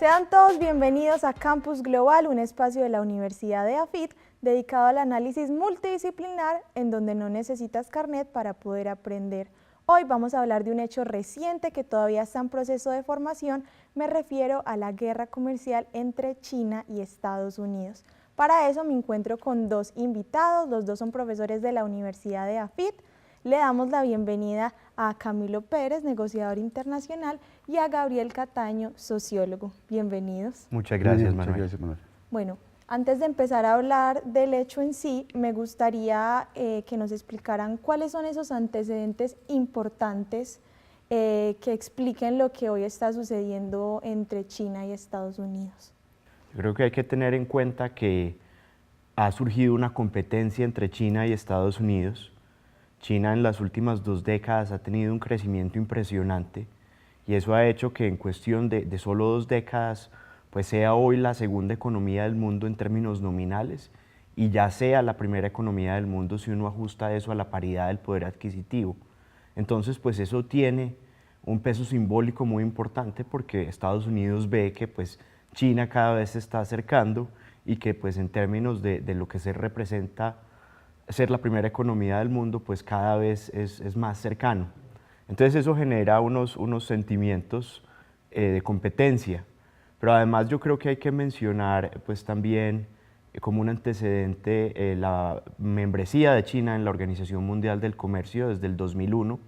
Sean todos bienvenidos a Campus Global, un espacio de la Universidad de AFIT dedicado al análisis multidisciplinar en donde no necesitas carnet para poder aprender. Hoy vamos a hablar de un hecho reciente que todavía está en proceso de formación, me refiero a la guerra comercial entre China y Estados Unidos. Para eso me encuentro con dos invitados, los dos son profesores de la Universidad de AFIT. Le damos la bienvenida a Camilo Pérez, negociador internacional, y a Gabriel Cataño, sociólogo. Bienvenidos. Muchas gracias, Manuel. Muchas gracias, Manuel. Bueno, antes de empezar a hablar del hecho en sí, me gustaría que nos explicaran cuáles son esos antecedentes importantes que expliquen lo que hoy está sucediendo entre China y Estados Unidos. Yo creo que hay que tener en cuenta que ha surgido una competencia entre China y Estados Unidos. China en las últimas 2 décadas ha tenido un crecimiento impresionante y eso ha hecho que en cuestión de solo 2 décadas pues sea hoy la segunda economía del mundo en términos nominales y ya sea la primera economía del mundo si uno ajusta eso a la paridad del poder adquisitivo. Entonces pues eso tiene un peso simbólico muy importante porque Estados Unidos ve que pues China cada vez se está acercando y que pues en términos de lo que se representa ser la primera economía del mundo, pues cada vez es más cercano. Entonces eso genera unos sentimientos de competencia, pero además yo creo que hay que mencionar pues también como un antecedente la membresía de China en la Organización Mundial del Comercio desde el 2001,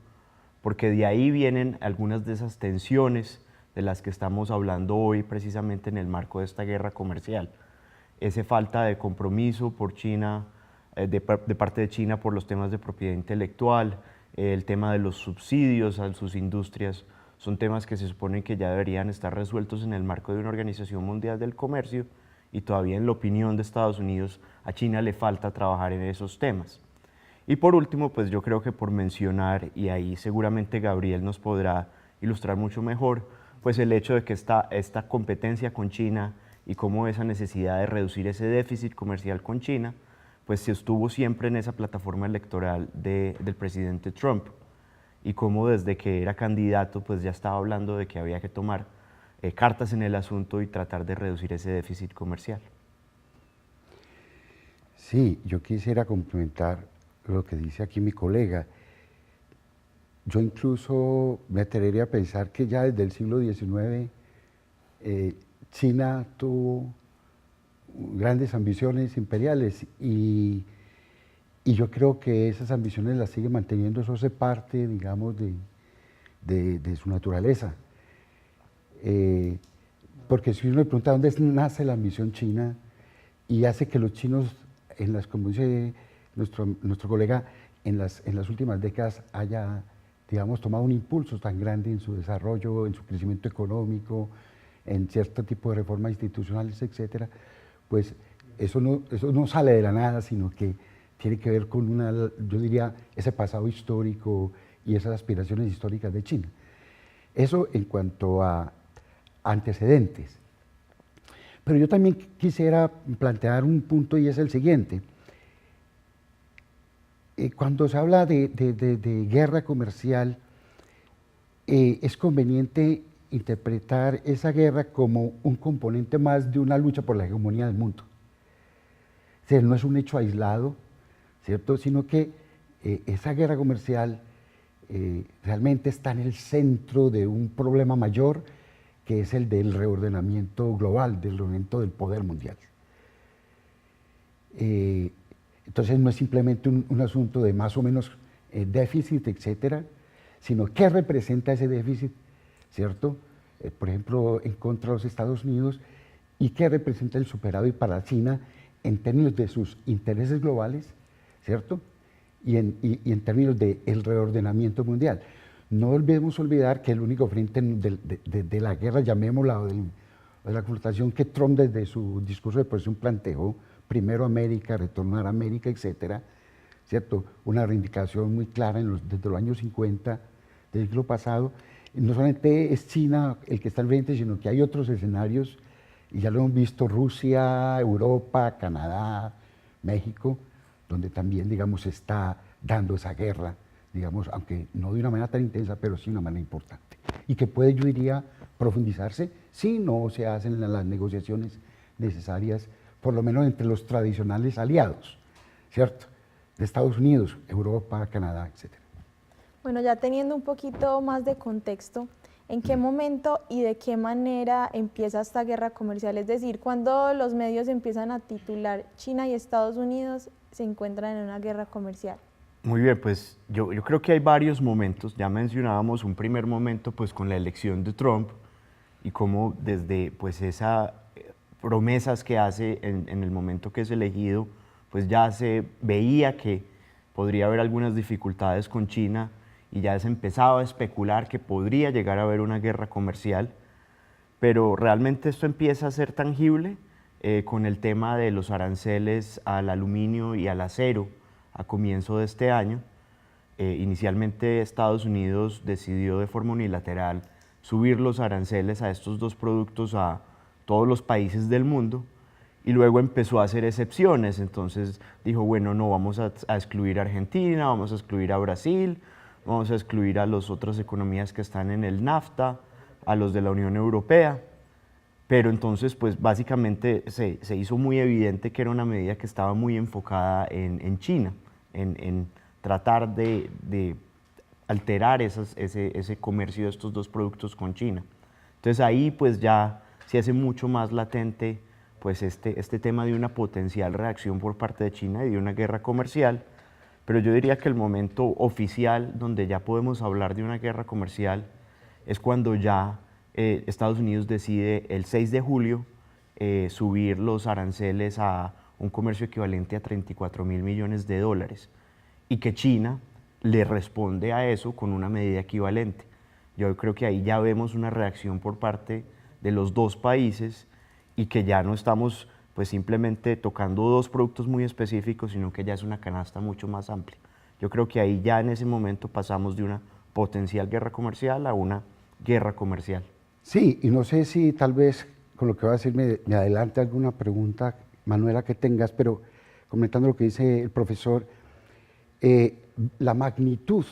porque de ahí vienen algunas de esas tensiones de las que estamos hablando hoy precisamente en el marco de esta guerra comercial. Esa falta de compromiso por China, de parte de China por los temas de propiedad intelectual, el tema de los subsidios a sus industrias, son temas que se supone que ya deberían estar resueltos en el marco de una Organización Mundial del Comercio y todavía en la opinión de Estados Unidos a China le falta trabajar en esos temas. Y por último, pues yo creo que por mencionar, y ahí seguramente Gabriel nos podrá ilustrar mucho mejor, pues el hecho de que esta competencia con China y cómo esa necesidad de reducir ese déficit comercial con China pues se estuvo siempre en esa plataforma electoral del presidente Trump y cómo desde que era candidato pues ya estaba hablando de que había que tomar cartas en el asunto y tratar de reducir ese déficit comercial. Sí, yo quisiera complementar lo que dice aquí mi colega. Yo incluso me atrevería a pensar que ya desde el siglo XIX China tuvo grandes ambiciones imperiales y yo creo que esas ambiciones las sigue manteniendo, eso hace parte, digamos, de su naturaleza. Porque si uno le pregunta dónde nace la ambición china y hace que los chinos, como dice nuestro colega, en las últimas décadas haya, digamos, tomado un impulso tan grande en su desarrollo, en su crecimiento económico, en cierto tipo de reformas institucionales, etcétera, pues eso no sale de la nada, sino que tiene que ver con yo diría, ese pasado histórico y esas aspiraciones históricas de China. Eso en cuanto a antecedentes. Pero yo también quisiera plantear un punto y es el siguiente. Cuando se habla de guerra comercial, es conveniente interpretar esa guerra como un componente más de una lucha por la hegemonía del mundo. O sea, no es un hecho aislado, ¿cierto? Sino que esa guerra comercial realmente está en el centro de un problema mayor, que es el del reordenamiento global, del reordenamiento del poder mundial. Entonces no es simplemente un asunto de más o menos déficit, etcétera, sino qué representa ese déficit, ¿cierto? Por ejemplo, en contra de los Estados Unidos, y qué representa el superávit para China en términos de sus intereses globales, ¿cierto? Y en términos del reordenamiento mundial. No debemos olvidar que el único frente de la guerra, llamémosla, o de la confrontación que Trump desde su discurso de posición planteó, primero América, retornar a América, etcétera, ¿cierto? Una reivindicación muy clara desde los años 50 del siglo pasado. No solamente es China el que está al frente, sino que hay otros escenarios, y ya lo hemos visto, Rusia, Europa, Canadá, México, donde también, digamos, se está dando esa guerra, digamos, aunque no de una manera tan intensa, pero sí de una manera importante. Y que puede, yo diría, profundizarse si no se hacen las negociaciones necesarias, por lo menos entre los tradicionales aliados, ¿cierto? De Estados Unidos, Europa, Canadá, etc. Bueno, ya teniendo un poquito más de contexto, ¿en qué momento y de qué manera empieza esta guerra comercial? Es decir, cuando los medios empiezan a titular China y Estados Unidos se encuentran en una guerra comercial. Muy bien, pues yo creo que hay varios momentos. Ya mencionábamos un primer momento pues con la elección de Trump y cómo desde pues esas promesas que hace en el momento que es elegido, pues ya se veía que podría haber algunas dificultades con China y ya se empezaba a especular que podría llegar a haber una guerra comercial, pero realmente esto empieza a ser tangible con el tema de los aranceles al aluminio y al acero a comienzo de este año. Inicialmente Estados Unidos decidió de forma unilateral subir los aranceles a estos dos productos a todos los países del mundo y luego empezó a hacer excepciones. Entonces dijo, bueno, no, vamos a excluir a Argentina, vamos a excluir a Brasil, vamos a excluir a las otras economías que están en el NAFTA, a los de la Unión Europea. Pero entonces, pues básicamente se hizo muy evidente que era una medida que estaba muy enfocada en China, en tratar de alterar ese comercio de estos dos productos con China. Entonces ahí pues ya se hace mucho más latente pues este tema de una potencial reacción por parte de China y de una guerra comercial, pero yo diría que el momento oficial donde ya podemos hablar de una guerra comercial es cuando ya Estados Unidos decide el 6 de julio subir los aranceles a un comercio equivalente a 34.000 millones de dólares y que China le responde a eso con una medida equivalente. Yo creo que ahí ya vemos una reacción por parte de los dos países y que ya no estamos pues simplemente tocando dos productos muy específicos, sino que ya es una canasta mucho más amplia. Yo creo que ahí ya en ese momento pasamos de una potencial guerra comercial a una guerra comercial. Sí, y no sé si tal vez con lo que va a decir me adelante alguna pregunta, Manuela, que tengas, pero comentando lo que dice el profesor, la magnitud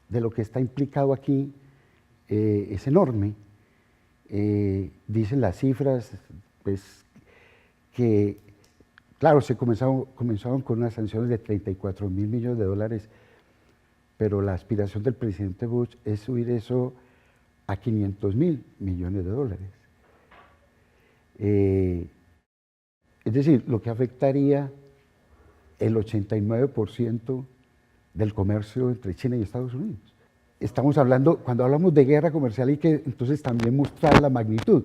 de lo que está implicado aquí es enorme. Dicen las cifras, pues, que, claro, comenzaron con unas sanciones de 34.000 millones de dólares, pero la aspiración del presidente Bush es subir eso a 500.000 millones de dólares. Es decir, lo que afectaría el 89% del comercio entre China y Estados Unidos. Estamos hablando, cuando hablamos de guerra comercial, hay que entonces también mostrar la magnitud.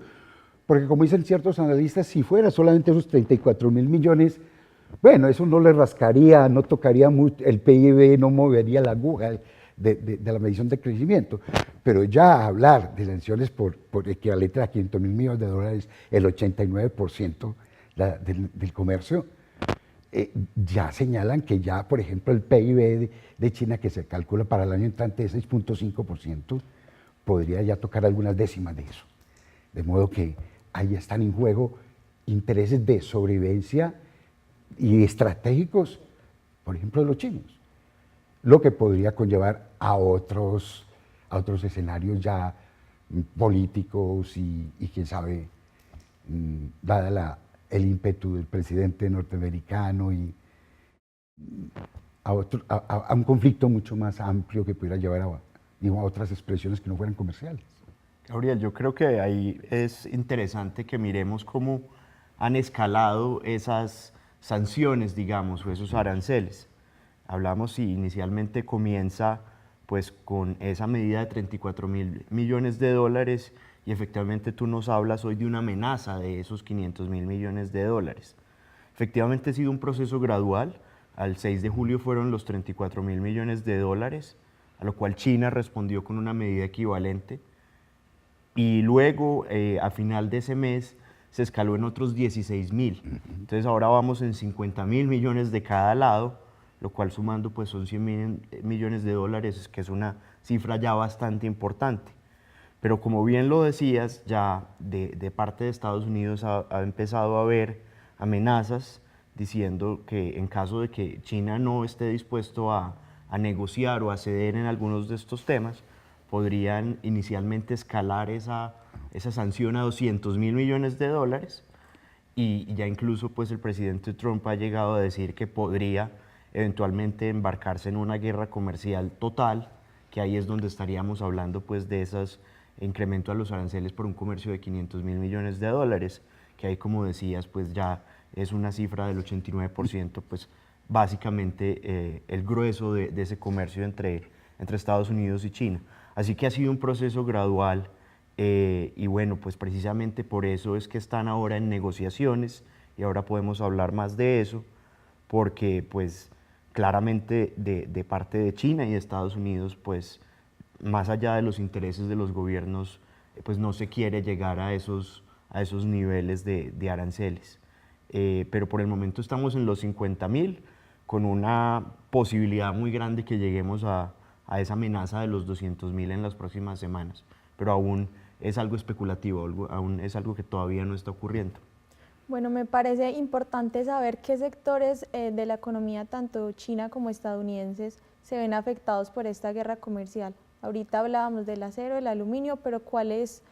Porque como dicen ciertos analistas, si fuera solamente esos 34.000 millones, bueno, eso no le rascaría, no tocaría mucho, el PIB no movería la aguja de la medición de crecimiento. Pero ya hablar de sanciones por equivalente a 500.000 millones de dólares, el 89% del comercio, ya señalan que ya, por ejemplo, el PIB de China, que se calcula para el año entrante de 6.5%, podría ya tocar algunas décimas de eso. De modo que ahí están en juego intereses de sobrevivencia y estratégicos, por ejemplo, de los chinos, lo que podría conllevar a otros escenarios ya políticos y quién sabe, dada el ímpetu del presidente norteamericano y a un conflicto mucho más amplio que pudiera llevar a otras expresiones que no fueran comerciales. Gabriel, yo creo que ahí es interesante que miremos cómo han escalado esas sanciones, digamos, o esos aranceles. Hablamos si inicialmente comienza pues con esa medida de 34.000 millones de dólares y efectivamente tú nos hablas hoy de una amenaza de esos 500.000 millones de dólares. Efectivamente ha sido un proceso gradual. Al 6 de julio fueron los 34.000 millones de dólares, a lo cual China respondió con una medida equivalente. Y luego, a final de ese mes, se escaló en otros 16.000. Entonces ahora vamos en 50.000 millones de cada lado, lo cual sumando pues son 100 millones de dólares, que es una cifra ya bastante importante. Pero como bien lo decías, ya de parte de Estados Unidos ha empezado a haber amenazas diciendo que en caso de que China no esté dispuesto a negociar o a ceder en algunos de estos temas, podrían inicialmente escalar esa sanción a 200.000 millones de dólares, y ya incluso pues el presidente Trump ha llegado a decir que podría eventualmente embarcarse en una guerra comercial total, que ahí es donde estaríamos hablando pues de esos incremento a los aranceles por un comercio de 500.000 millones de dólares, que ahí, como decías, pues ya es una cifra del 89%, pues básicamente el grueso de ese comercio entre Estados Unidos y China. Así que ha sido un proceso gradual, y bueno, pues precisamente por eso es que están ahora en negociaciones, y ahora podemos hablar más de eso, porque pues claramente de parte de China y de Estados Unidos, pues más allá de los intereses de los gobiernos, pues no se quiere llegar a esos niveles de aranceles. Pero por el momento estamos en los 50.000, con una posibilidad muy grande que lleguemos a esa amenaza de los 200.000 en las próximas semanas, pero aún es algo especulativo, aún es algo que todavía no está ocurriendo. Bueno, me parece importante saber qué sectores de la economía, tanto china como estadounidenses, se ven afectados por esta guerra comercial. Ahorita hablábamos del acero, el aluminio, pero ¿cuáles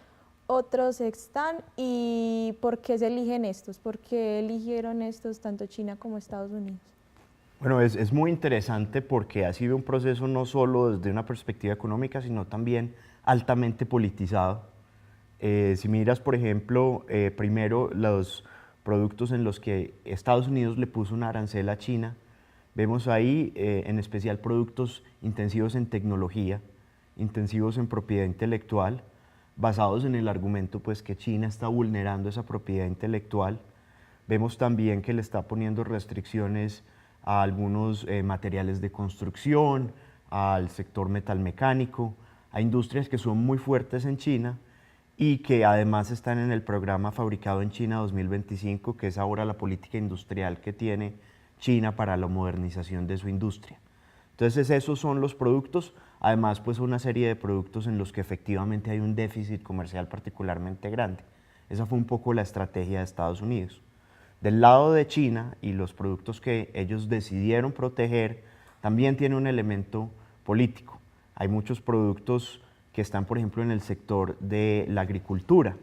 otros están y por qué se eligen estos? ¿Por qué eligieron estos tanto China como Estados Unidos? Bueno, es muy interesante porque ha sido un proceso no solo desde una perspectiva económica, sino también altamente politizado. Si miras, por ejemplo, primero los productos en los que Estados Unidos le puso un arancel a China, vemos ahí en especial productos intensivos en tecnología, intensivos en propiedad intelectual, basados en el argumento pues, que China está vulnerando esa propiedad intelectual. Vemos también que le está poniendo restricciones a algunos materiales de construcción, al sector metalmecánico, a industrias que son muy fuertes en China y que además están en el programa Fabricado en China 2025, que es ahora la política industrial que tiene China para la modernización de su industria. Entonces esos son los productos, además pues una serie de productos en los que efectivamente hay un déficit comercial particularmente grande. Esa fue un poco la estrategia de Estados Unidos. Del lado de China y los productos que ellos decidieron proteger, también tiene un elemento político. Hay muchos productos que están, por ejemplo, en el sector de la agricultura,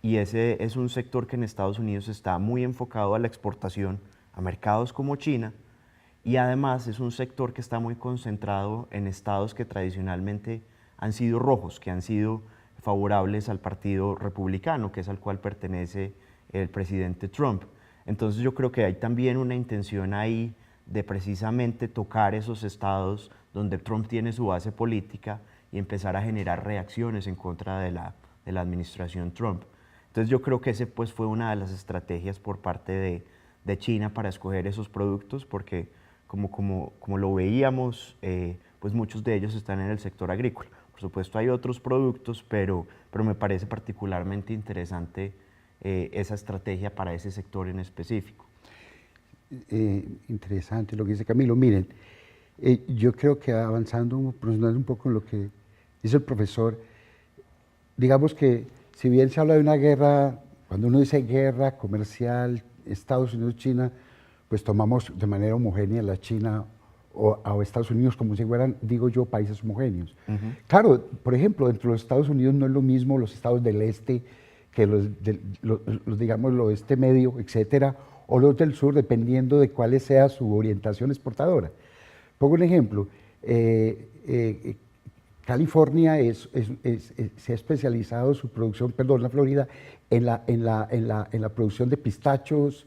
y ese es un sector que en Estados Unidos está muy enfocado a la exportación a mercados como China, y además es un sector que está muy concentrado en estados que tradicionalmente han sido rojos, que han sido favorables al Partido Republicano, que es al cual pertenece el presidente Trump. Entonces yo creo que hay también una intención ahí de precisamente tocar esos estados donde Trump tiene su base política y empezar a generar reacciones en contra de la administración Trump. Entonces yo creo que ese pues fue una de las estrategias por parte de China para escoger esos productos, porque como lo veíamos, pues muchos de ellos están en el sector agrícola. Por supuesto hay otros productos, pero me parece particularmente interesante esa estrategia para ese sector en específico. Interesante lo que dice Camilo. Miren, yo creo que avanzando, profundizando un poco en lo que dice el profesor, digamos que si bien se habla de una guerra, cuando uno dice guerra comercial, Estados Unidos-China, pues tomamos de manera homogénea la China o Estados Unidos como si fueran, digo yo, países homogéneos. Claro, por ejemplo, dentro de los Estados Unidos no es lo mismo los estados del este que los digamos, el oeste medio, etcétera, o los del sur, dependiendo de cuál sea su orientación exportadora. Pongo un ejemplo. California se ha especializado su producción, perdón, la Florida, en la producción de pistachos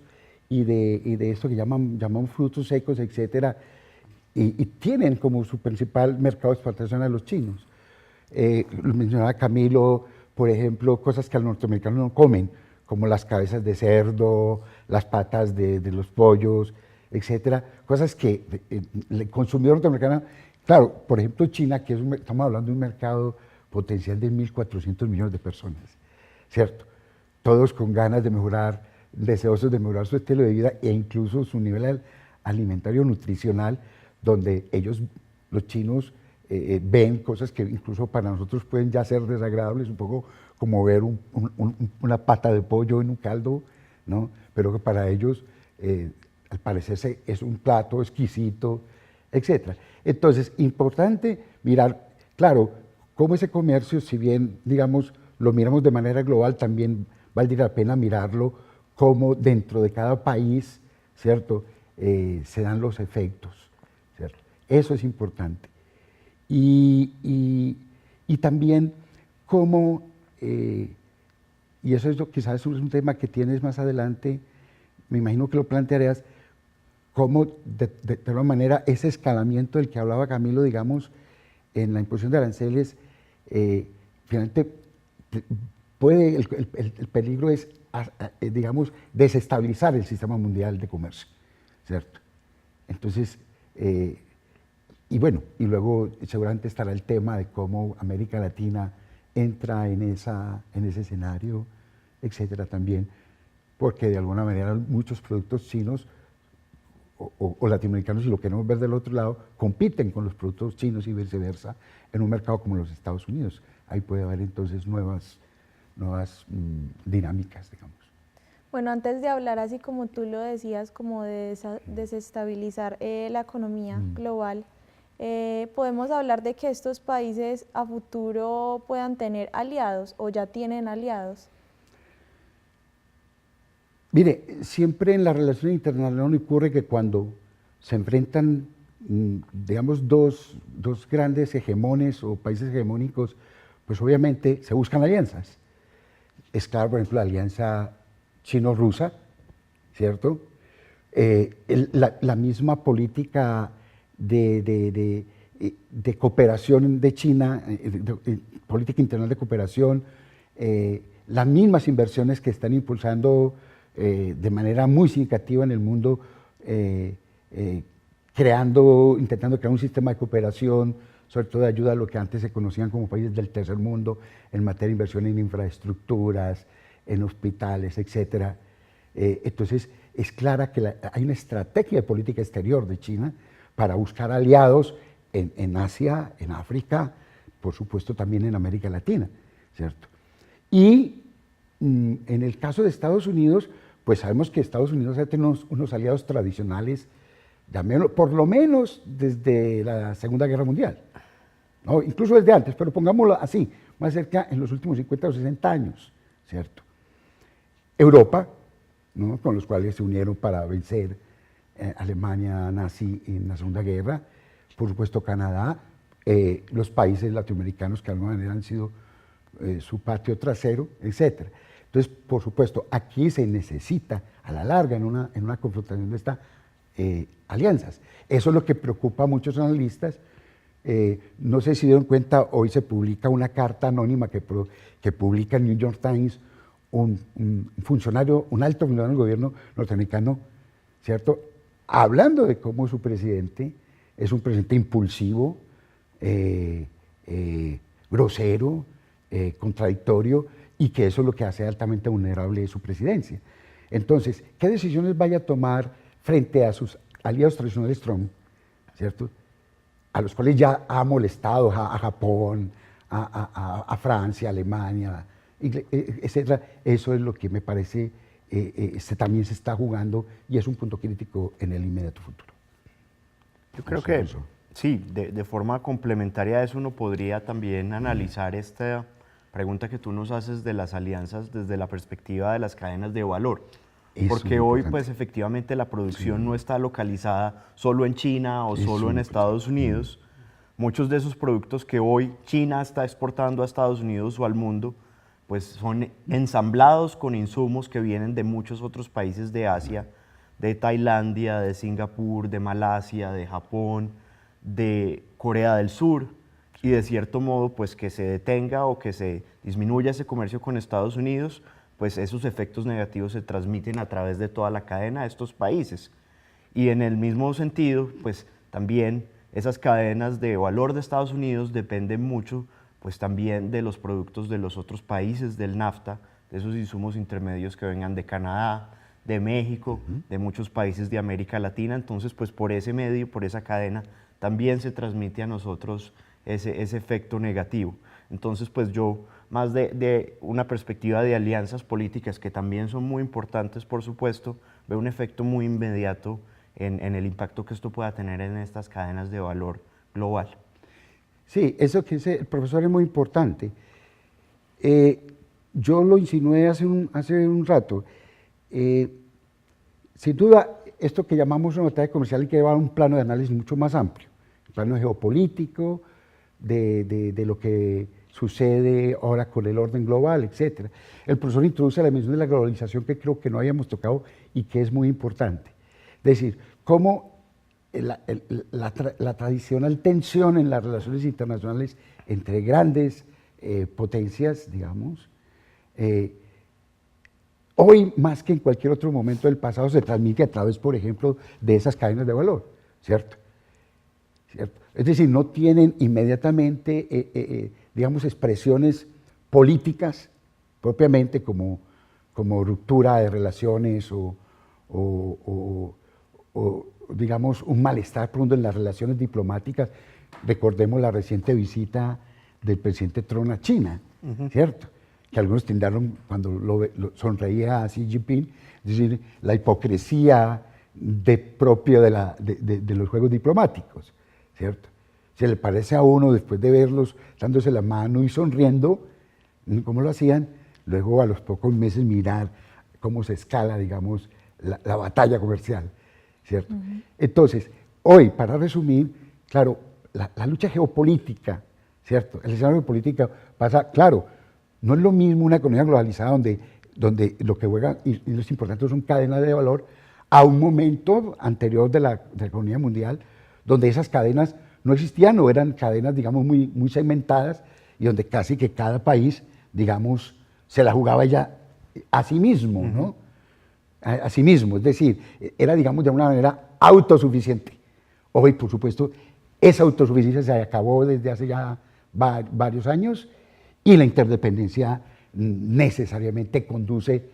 y de esto que llamamos frutos secos, etcétera, y tienen como su principal mercado de exportación a los chinos. Mencionaba Camilo, por ejemplo, cosas que los norteamericanos no comen, como las cabezas de cerdo, las patas de los pollos, etcétera, cosas que el consumidor norteamericano, claro, por ejemplo China, que estamos hablando de un mercado potencial de 1.400 millones de personas, ¿cierto? Todos con ganas de mejorar, deseosos de mejorar su estilo de vida e incluso su nivel alimentario nutricional, donde ellos, los chinos, ven cosas que incluso para nosotros pueden ya ser desagradables, un poco como ver una pata de pollo en un caldo, ¿no? Pero que para ellos, al parecer, es un plato exquisito, etc. Entonces, importante mirar, claro, cómo ese comercio, si bien, digamos, lo miramos de manera global, también valdría la pena mirarlo cómo dentro de cada país, ¿cierto?, se dan los efectos, ¿cierto? Eso es importante. Y también cómo, y eso es quizás es un tema que tienes más adelante, me imagino que lo plantearías, cómo de alguna manera ese escalamiento del que hablaba Camilo, digamos, en la imposición de aranceles, finalmente puede, el peligro es, digamos, desestabilizar el sistema mundial de comercio, ¿cierto? Entonces, y bueno, y luego seguramente estará el tema de cómo América Latina entra en ese escenario, etcétera, también, porque de alguna manera muchos productos chinos o latinoamericanos, si lo queremos ver del otro lado, compiten con los productos chinos y viceversa en un mercado como los Estados Unidos. Ahí puede haber entonces nuevas dinámicas, digamos. Bueno, antes de hablar, así como tú lo decías, como de desestabilizar la economía global, podemos hablar de que estos países a futuro puedan tener aliados o ya tienen aliados. Mire, siempre en la relación internacional ocurre que cuando se enfrentan, digamos, dos grandes hegemones o países hegemónicos, pues obviamente se buscan alianzas. Es claro, por ejemplo, la alianza chino-rusa, ¿cierto? La misma política de cooperación de China, política internacional de cooperación, las mismas inversiones que están impulsando de manera muy significativa en el mundo, intentando crear un sistema de cooperación, sobre todo de ayuda a lo que antes se conocían como países del tercer mundo, en materia de inversión en infraestructuras, en hospitales, etc. Entonces, es clara que hay una estrategia de política exterior de China para buscar aliados en Asia, en África, por supuesto también en América Latina, ¿cierto? Y en el caso de Estados Unidos, pues sabemos que Estados Unidos ha tenido unos aliados tradicionales, por lo menos desde la Segunda Guerra Mundial, ¿no? Incluso desde antes, pero pongámoslo así, más cerca en los últimos 50 o 60 años, ¿cierto? Europa, ¿no?, con los cuales se unieron para vencer Alemania nazi en la Segunda Guerra, por supuesto Canadá, los países latinoamericanos que de alguna manera han sido su patio trasero, etc. Entonces, por supuesto, aquí se necesita a la larga en una confrontación de estas alianzas. Eso es lo que preocupa a muchos analistas. No sé si dieron cuenta, hoy se publica una carta anónima que publica el New York Times un funcionario, un alto funcionario del gobierno norteamericano, ¿cierto?, hablando de cómo su presidente es un presidente impulsivo, grosero, contradictorio, y que eso es lo que hace altamente vulnerable su presidencia. Entonces, ¿qué decisiones vaya a tomar frente a sus aliados tradicionales Trump, ¿cierto?, a los cuales ya ha molestado, a Japón, a Francia, a Alemania, etcétera? Eso es lo que me parece también se está jugando y es un punto crítico en el inmediato futuro. Yo creo que sí, de forma complementaria a eso uno podría también analizar esta pregunta que tú nos haces de las alianzas desde la perspectiva de las cadenas de valor. Porque hoy, pues efectivamente la producción no está localizada solo en China o solo en Estados Unidos. Muchos de esos productos que hoy China está exportando a Estados Unidos o al mundo, pues son ensamblados con insumos que vienen de muchos otros países de Asia, de Tailandia, de Singapur, de Malasia, de Japón, de Corea del Sur, y de cierto modo, pues que se detenga o que se disminuya ese comercio con Estados Unidos, pues esos efectos negativos se transmiten a través de toda la cadena de estos países. Y en el mismo sentido, pues también esas cadenas de valor de Estados Unidos dependen mucho, pues también de los productos de los otros países del NAFTA, de esos insumos intermedios que vengan de Canadá, de México, de muchos países de América Latina. Entonces, pues por ese medio, por esa cadena, también se transmite a nosotros ese efecto negativo. Entonces, pues yo, más de una perspectiva de alianzas políticas, que también son muy importantes, por supuesto, veo un efecto muy inmediato en el impacto que esto pueda tener en estas cadenas de valor global. Sí, eso que dice el profesor es muy importante. Yo lo insinué hace un rato. Sin duda, esto que llamamos una batalla comercial hay que llevar a un plano de análisis mucho más amplio, un plano geopolítico, de lo que sucede ahora con el orden global, etc. El profesor introduce la dimensión de la globalización que creo que no habíamos tocado y que es muy importante. Es decir, cómo la tradicional tensión en las relaciones internacionales entre grandes potencias, digamos, hoy más que en cualquier otro momento del pasado se transmite a través, por ejemplo, de esas cadenas de valor, ¿cierto? ¿Cierto? Es decir, no tienen inmediatamente, digamos, expresiones políticas propiamente como ruptura de relaciones o, digamos, un malestar profundo en las relaciones diplomáticas. Recordemos la reciente visita del presidente Trump a China, ¿cierto? Que algunos tildaron cuando lo sonreía a Xi Jinping, es decir, la hipocresía propia de los juegos diplomáticos, ¿cierto? Se le parece a uno, después de verlos dándose la mano y sonriendo, como lo hacían, luego a los pocos meses mirar cómo se escala, digamos, la batalla comercial, ¿cierto? Entonces, hoy, para resumir, claro, la lucha geopolítica, ¿cierto? El escenario geopolítico pasa, claro, no es lo mismo una economía globalizada donde lo que juega y los importantes son cadenas de valor, a un momento anterior de la economía mundial, donde esas cadenas no existían o eran cadenas, digamos, muy segmentadas y donde casi que cada país, digamos, se la jugaba ya a sí mismo, ¿no? A sí mismo, es decir, era, digamos, de una manera autosuficiente. Hoy, por supuesto, esa autosuficiencia se acabó desde hace ya varios años y la interdependencia necesariamente conduce,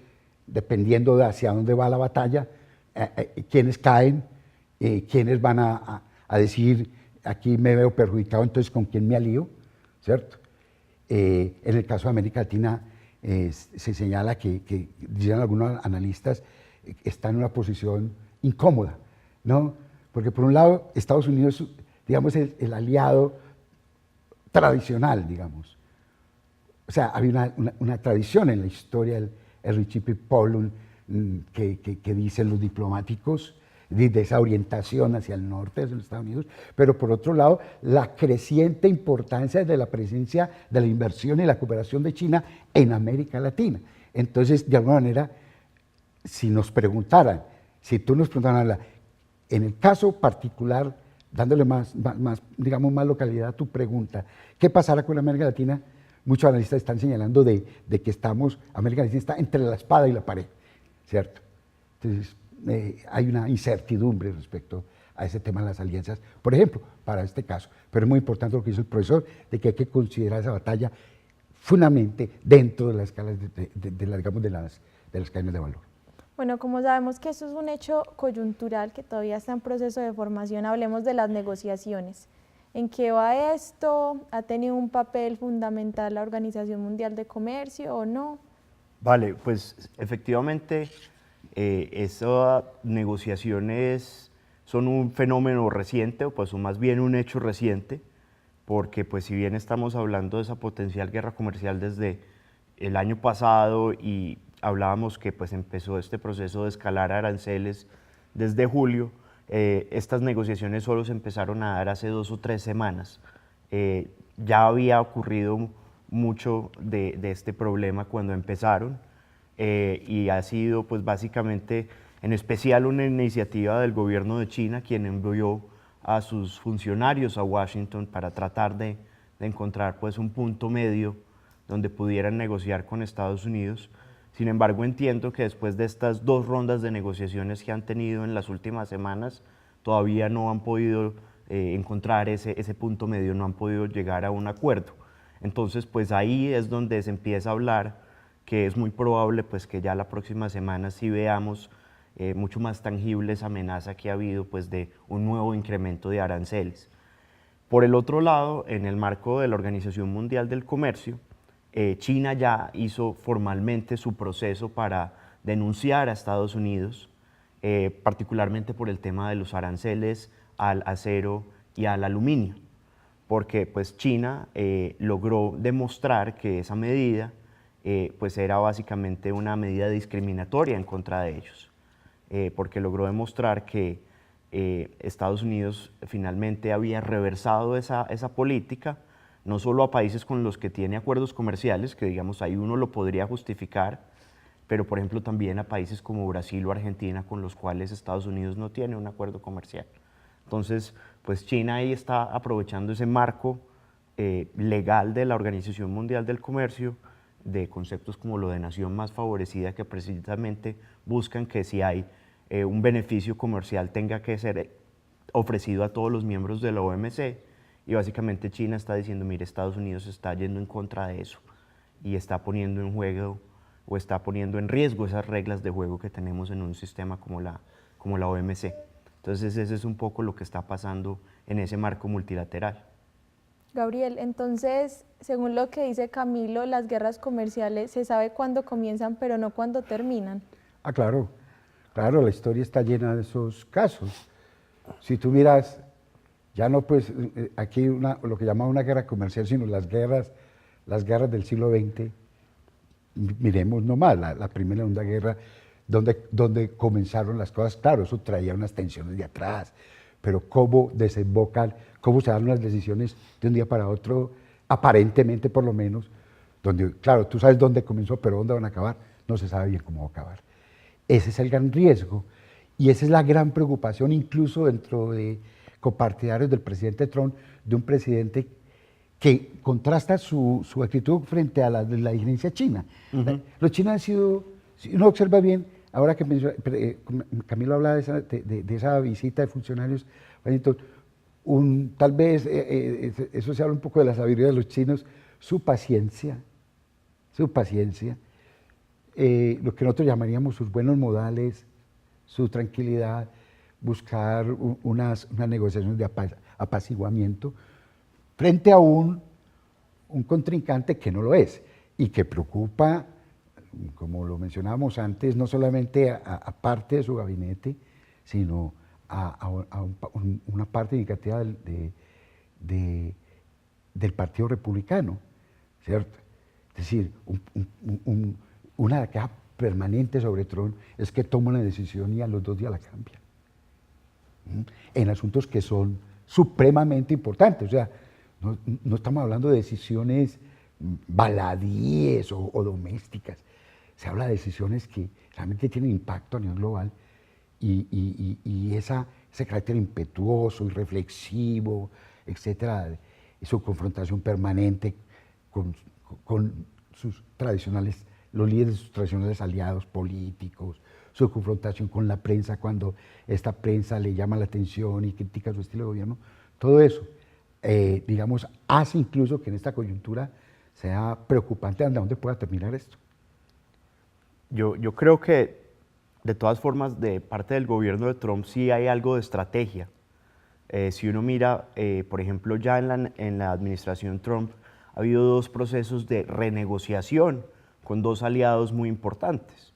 dependiendo de hacia dónde va la batalla, quiénes caen, quiénes van a decir, aquí me veo perjudicado, entonces con quién me alío, ¿cierto? En el caso de América Latina se señala que, dicen algunos analistas, está en una posición incómoda, ¿no? Porque por un lado Estados Unidos, digamos, es el aliado tradicional, digamos. O sea, había una tradición en la historia, el Richie Pollum, que dicen los diplomáticos, de esa orientación hacia el norte de los Estados Unidos, pero por otro lado, la creciente importancia de la presencia de la inversión y la cooperación de China en América Latina. Entonces, de alguna manera, si nos preguntaran, si tú nos preguntaras, en el caso particular, dándole digamos, más localidad a tu pregunta, ¿qué pasará con América Latina? Muchos analistas están señalando de que América Latina está entre la espada y la pared, ¿cierto? Entonces, hay una incertidumbre respecto a ese tema de las alianzas, por ejemplo, para este caso. Pero es muy importante lo que dice el profesor, de que hay que considerar esa batalla fundamentalmente dentro de las escalas digamos, de las cadenas de valor. Bueno, como sabemos que eso es un hecho coyuntural que todavía está en proceso de formación, hablemos de las negociaciones. ¿En qué va esto? ¿Ha tenido un papel fundamental la Organización Mundial de Comercio o no? Vale, pues efectivamente esas negociaciones son un fenómeno reciente, o pues o más bien un hecho reciente, porque pues si bien estamos hablando de esa potencial guerra comercial desde el año pasado y hablábamos que pues empezó este proceso de escalar aranceles desde julio, estas negociaciones solo se empezaron a dar hace 2 o 3 semanas. Ya había ocurrido mucho de este problema cuando empezaron y ha sido pues básicamente en especial una iniciativa del gobierno de China quien envió a sus funcionarios a Washington para tratar de encontrar pues un punto medio donde pudieran negociar con Estados Unidos. Sin embargo, entiendo que después de estas 2 rondas de negociaciones que han tenido en las últimas semanas, todavía no han podido encontrar ese punto medio, no han podido llegar a un acuerdo. Entonces, pues ahí es donde se empieza a hablar que es muy probable pues, que ya la próxima semana sí veamos mucho más tangible esa amenaza que ha habido pues, de un nuevo incremento de aranceles. Por el otro lado, en el marco de la Organización Mundial del Comercio, China ya hizo formalmente su proceso para denunciar a Estados Unidos, particularmente por el tema de los aranceles al acero y al aluminio. porque pues China logró demostrar que esa medida pues era básicamente una medida discriminatoria en contra de ellos, porque logró demostrar que Estados Unidos finalmente había reversado esa política, no solo a países con los que tiene acuerdos comerciales, que digamos ahí uno lo podría justificar, pero por ejemplo también a países como Brasil o Argentina con los cuales Estados Unidos no tiene un acuerdo comercial. Entonces, pues China ahí está aprovechando ese marco legal de la Organización Mundial del Comercio, de conceptos como lo de nación más favorecida, que precisamente buscan que si hay un beneficio comercial tenga que ser ofrecido a todos los miembros de la OMC, y básicamente China está diciendo, mire, Estados Unidos está yendo en contra de eso y está poniendo en juego o está poniendo en riesgo esas reglas de juego que tenemos en un sistema como la OMC. Entonces ese es un poco lo que está pasando en ese marco multilateral. Gabriel, entonces, según lo que dice Camilo, las guerras comerciales se sabe cuándo comienzan, pero no cuándo terminan. Ah, claro, claro, la historia está llena de esos casos. Si tú miras, ya no pues aquí lo que llamaba una guerra comercial, sino las guerras del siglo XX, miremos nomás, la Primera y la Segunda Guerra, donde comenzaron las cosas, claro, eso traía unas tensiones de atrás, pero cómo desembocan, cómo se dan las decisiones de un día para otro, aparentemente por lo menos, donde, claro, tú sabes dónde comenzó, pero dónde van a acabar, no se sabe bien cómo va a acabar. Ese es el gran riesgo y esa es la gran preocupación, incluso dentro de copartidarios del presidente Trump, de un presidente que contrasta su actitud frente a la de la dirigencia china. Los chinos han sido, si uno observa bien, ahora que Camilo hablaba de esa visita de funcionarios, tal vez eso se habla un poco de la sabiduría de los chinos, su paciencia, lo que nosotros llamaríamos sus buenos modales, su tranquilidad, buscar unas negociaciones de apaciguamiento frente a un contrincante que no lo es y que preocupa, como lo mencionábamos antes, no solamente a parte de su gabinete, sino a una parte significativa del Partido Republicano, ¿cierto? Es decir, una queja permanente sobre Trump es que toma una decisión y a los 2 días la cambia, en asuntos que son supremamente importantes. O sea, no estamos hablando de decisiones baladíes o domésticas, se habla de decisiones que realmente tienen impacto a nivel global y ese carácter impetuoso y reflexivo, etcétera, y su confrontación permanente con los líderes de sus tradicionales aliados políticos, su confrontación con la prensa cuando esta prensa le llama la atención y critica su estilo de gobierno, todo eso, digamos, hace incluso que en esta coyuntura sea preocupante a dónde pueda terminar esto. Yo creo que de todas formas de parte del gobierno de Trump sí hay algo de estrategia. Si uno mira, por ejemplo, ya en la administración Trump ha habido 2 procesos de renegociación con 2 aliados muy importantes.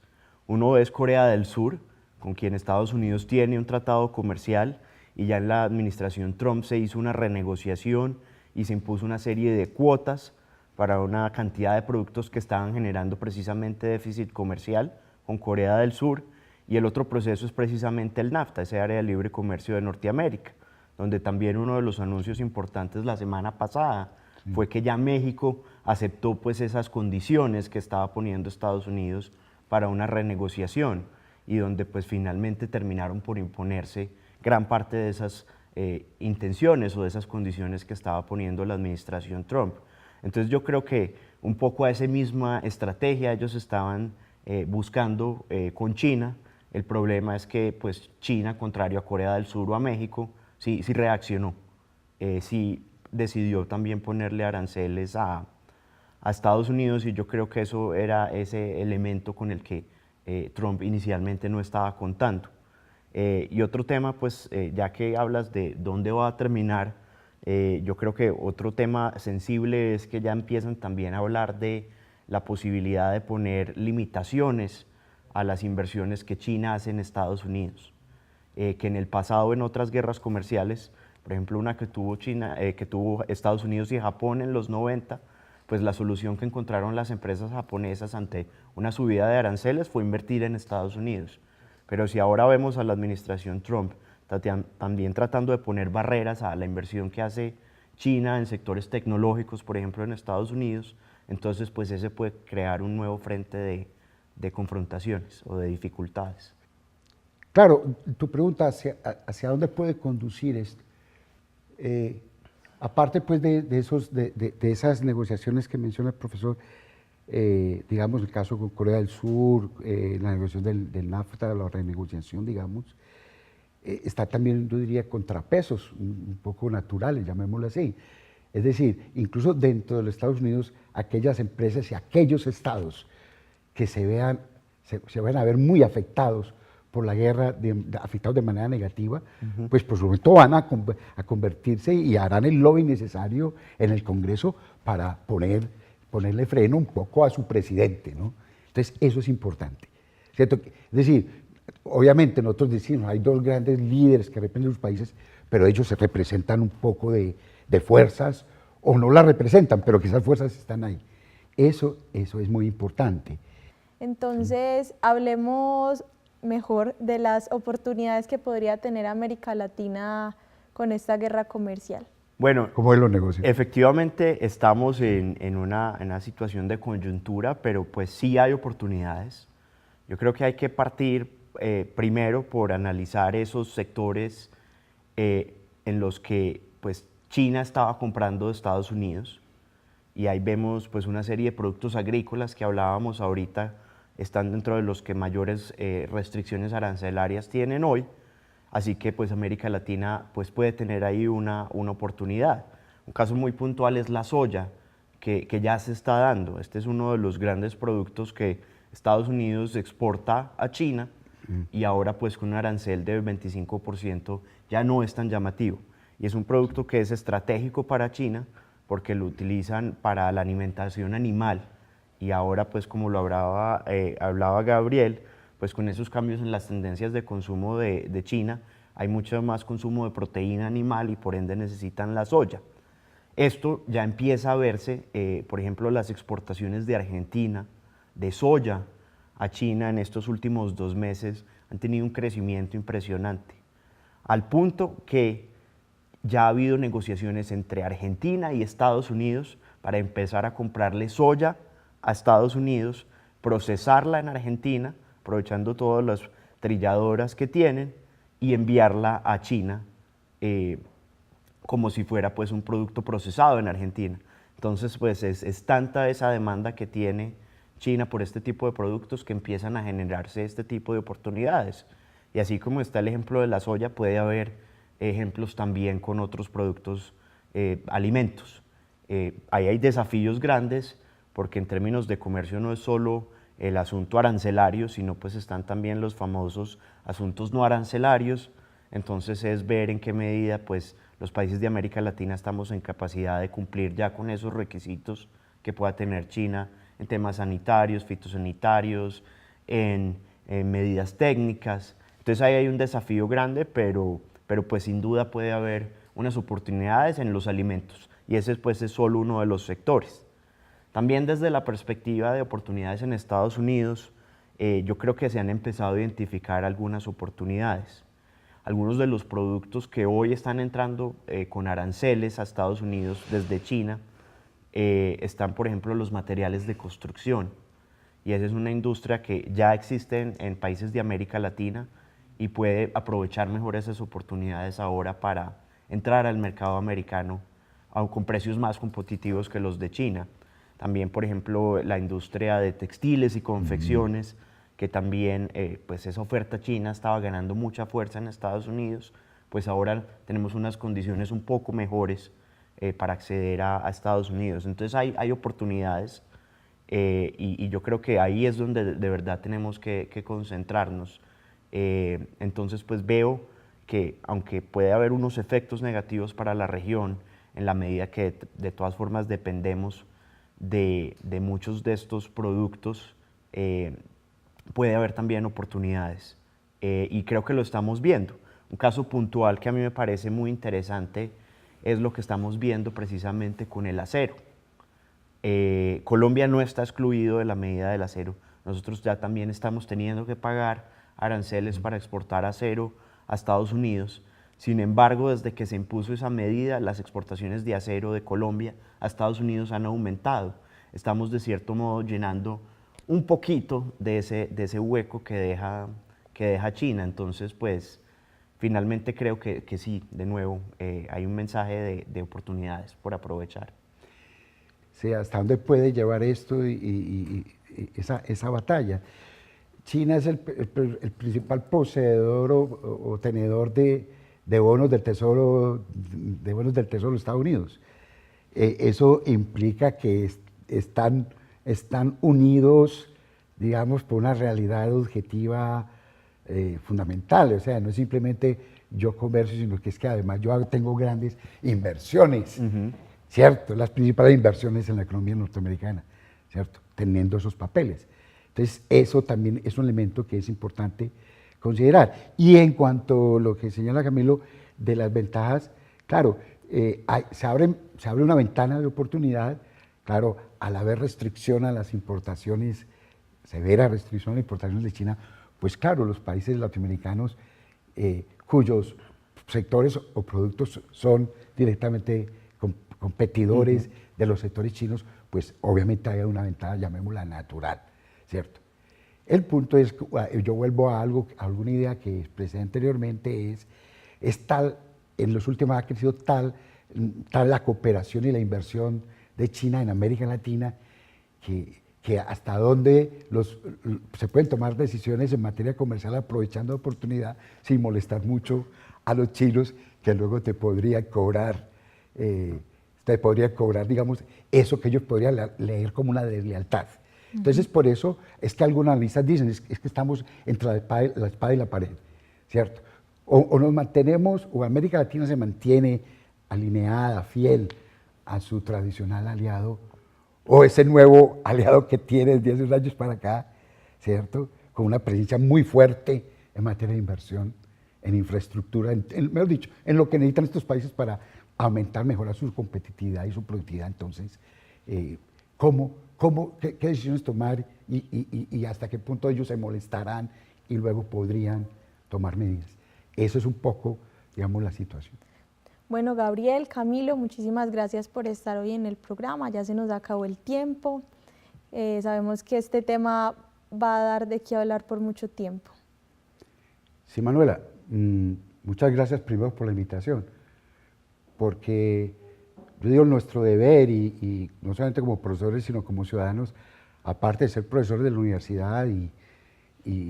Uno es Corea del Sur, con quien Estados Unidos tiene un tratado comercial, y ya en la administración Trump se hizo una renegociación y se impuso una serie de cuotas para una cantidad de productos que estaban generando precisamente déficit comercial con Corea del Sur, y el otro proceso es precisamente el NAFTA, ese área de libre comercio de Norteamérica, donde también uno de los anuncios importantes la semana pasada fue que ya México aceptó pues esas condiciones que estaba poniendo Estados Unidos para una renegociación, y donde pues finalmente terminaron por imponerse gran parte de esas intenciones o de esas condiciones que estaba poniendo la administración Trump. Entonces yo creo que un poco a esa misma estrategia ellos estaban buscando con China. El problema es que pues China, contrario a Corea del Sur o a México, sí reaccionó, sí decidió también ponerle aranceles a Estados Unidos, y yo creo que eso era ese elemento con el que Trump inicialmente no estaba contando. Y otro tema, pues ya que hablas de dónde va a terminar, yo creo que otro tema sensible es que ya empiezan también a hablar de la posibilidad de poner limitaciones a las inversiones que China hace en Estados Unidos, que en el pasado en otras guerras comerciales, por por ejemplo una que tuvo que tuvo Estados Unidos y Japón en los 90, pues la solución que encontraron las empresas japonesas ante una subida de aranceles fue invertir en Estados Unidos. Pero si ahora vemos a la administración Trump también tratando de poner barreras a la inversión que hace China en sectores tecnológicos, por ejemplo en Estados Unidos, entonces pues ese puede crear un nuevo frente de confrontaciones o de dificultades. Claro, tu pregunta hacia dónde puede conducir esto. Aparte pues de esas negociaciones que menciona el profesor, digamos el caso con Corea del Sur, la negociación del NAFTA, la renegociación, digamos, está también, yo diría, contrapesos un poco naturales, llamémoslo así. Es decir, incluso dentro de los Estados Unidos, aquellas empresas y aquellos estados que se van a ver muy afectados por la guerra, afectados de manera negativa, pues por supuesto van a convertirse y harán el lobby necesario en el Congreso para ponerle freno un poco a su presidente, ¿no? Entonces, eso es importante, ¿cierto? Es decir, obviamente nosotros decimos, hay dos grandes líderes que representan los países, pero ellos se representan un poco de fuerzas, o no las representan, pero que esas fuerzas están ahí. Eso es muy importante. Entonces, hablemos mejor de las oportunidades que podría tener América Latina con esta guerra comercial. Bueno, ¿cómo es los negocios? Efectivamente estamos en una situación de coyuntura, pero pues sí hay oportunidades. Yo creo que hay que partir primero por analizar esos sectores en los que pues, China estaba comprando de Estados Unidos, y ahí vemos pues, una serie de productos agrícolas que hablábamos ahorita, están dentro de los que mayores restricciones arancelarias tienen hoy, así que pues América Latina pues puede tener ahí una oportunidad. Un caso muy puntual es la soya, que ya se está dando. Este es uno de los grandes productos que Estados Unidos exporta a China, y ahora pues con un arancel de 25% ya no es tan llamativo. Y es un producto que es estratégico para China porque lo utilizan para la alimentación animal. Y ahora, pues como lo hablaba Gabriel, pues con esos cambios en las tendencias de consumo de China, hay mucho más consumo de proteína animal y por ende necesitan la soya. Esto ya empieza a verse, por ejemplo, las exportaciones de Argentina de soya a China en estos últimos 2 meses han tenido un crecimiento impresionante, al punto que ya ha habido negociaciones entre Argentina y Estados Unidos para empezar a comprarle soya a Estados Unidos, procesarla en Argentina, aprovechando todas las trilladoras que tienen, y enviarla a China como si fuera pues un producto procesado en Argentina. Entonces pues es tanta esa demanda que tiene China por este tipo de productos que empiezan a generarse este tipo de oportunidades. Y así como está el ejemplo de la soya, puede haber ejemplos también con otros productos, alimentos. Ahí hay desafíos grandes porque en términos de comercio no es solo el asunto arancelario, sino pues están también los famosos asuntos no arancelarios. Entonces es ver en qué medida pues los países de América Latina estamos en capacidad de cumplir ya con esos requisitos que pueda tener China en temas sanitarios, fitosanitarios, en medidas técnicas. Entonces ahí hay un desafío grande, pero pues sin duda puede haber unas oportunidades en los alimentos, y ese pues es solo uno de los sectores. También desde la perspectiva de oportunidades en Estados Unidos, yo creo que se han empezado a identificar algunas oportunidades. Algunos de los productos que hoy están entrando con aranceles a Estados Unidos desde China, están por ejemplo los materiales de construcción, y esa es una industria que ya existe en países de América Latina y puede aprovechar mejor esas oportunidades ahora para entrar al mercado americano con precios más competitivos que los de China. También, por ejemplo, la industria de textiles y confecciones, que también, pues esa oferta china estaba ganando mucha fuerza en Estados Unidos, pues ahora tenemos unas condiciones un poco mejores para acceder a Estados Unidos. Entonces hay oportunidades, y yo creo que ahí es donde de verdad tenemos que concentrarnos. Entonces pues veo que aunque puede haber unos efectos negativos para la región, en la medida que de todas formas dependemos de muchos de estos productos, puede haber también oportunidades, y creo que lo estamos viendo. Un caso puntual que a mí me parece muy interesante es lo que estamos viendo precisamente con el acero. Colombia no está excluido de la medida del acero. Nosotros ya también estamos teniendo que pagar aranceles para exportar acero a Estados Unidos. Sin embargo, desde que se impuso esa medida, las exportaciones de acero de Colombia a Estados Unidos han aumentado. Estamos de cierto modo llenando un poquito de ese hueco que deja China. Entonces, pues, finalmente creo que sí, de nuevo, hay un mensaje de oportunidades por aprovechar. Sí, hasta dónde puede llevar esto y esa batalla. China es el principal poseedor o tenedor de bonos del tesoro de Estados Unidos. Eso implica que están unidos, digamos, por una realidad objetiva fundamental. O sea, no es simplemente yo comercio, sino que es que además yo tengo grandes inversiones, ¿cierto? Las principales inversiones en la economía norteamericana, ¿cierto? Teniendo esos papeles. Entonces, eso también es un elemento que es importante considerar. Y en cuanto a lo que señala Camilo de las ventajas, claro, se abre una ventana de oportunidad, claro, al haber restricción a las importaciones, severa restricción a las importaciones de China, pues claro, los países latinoamericanos cuyos sectores o productos son directamente competidores de los sectores chinos, pues obviamente hay una ventaja, llamémosla natural, ¿cierto? El punto es, yo vuelvo a alguna idea que expresé anteriormente, es tal, en los últimos ha crecido tal la cooperación y la inversión de China en América Latina, que hasta dónde se pueden tomar decisiones en materia comercial aprovechando la oportunidad sin molestar mucho a los chinos, que luego te podrían cobrar, digamos, eso que ellos podrían leer como una deslealtad. Entonces, por eso es que algunos analistas dicen, es que estamos entre la espada y la pared, ¿cierto? O nos mantenemos, o América Latina se mantiene alineada, fiel a su tradicional aliado, o ese nuevo aliado que tiene desde hace unos años para acá, ¿cierto? Con una presencia muy fuerte en materia de inversión, en infraestructura, mejor dicho, en lo que necesitan estos países para aumentar, mejorar su competitividad y su productividad. Entonces, qué decisiones tomar y hasta qué punto ellos se molestarán y luego podrían tomar medidas. Eso es un poco, digamos, la situación. Bueno, Gabriel, Camilo, muchísimas gracias por estar hoy en el programa. Ya se nos acabó el tiempo. Sabemos que este tema va a dar de qué hablar por mucho tiempo. Sí, Manuela, muchas gracias primero por la invitación, porque yo digo nuestro deber y no solamente como profesores, sino como ciudadanos, aparte de ser profesores de la universidad y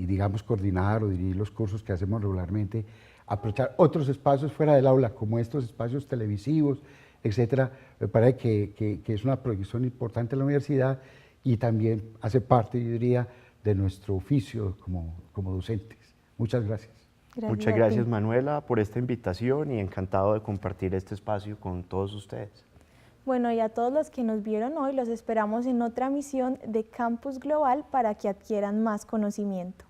digamos coordinar o dirigir los cursos que hacemos regularmente, aprovechar otros espacios fuera del aula, como estos espacios televisivos, etcétera. Me parece que es una proyección importante en la universidad y también hace parte, yo diría, de nuestro oficio como docentes. Muchas gracias. Muchas gracias, Manuela, por esta invitación y encantado de compartir este espacio con todos ustedes. Bueno, y a todos los que nos vieron hoy, los esperamos en otra misión de Campus Global para que adquieran más conocimiento.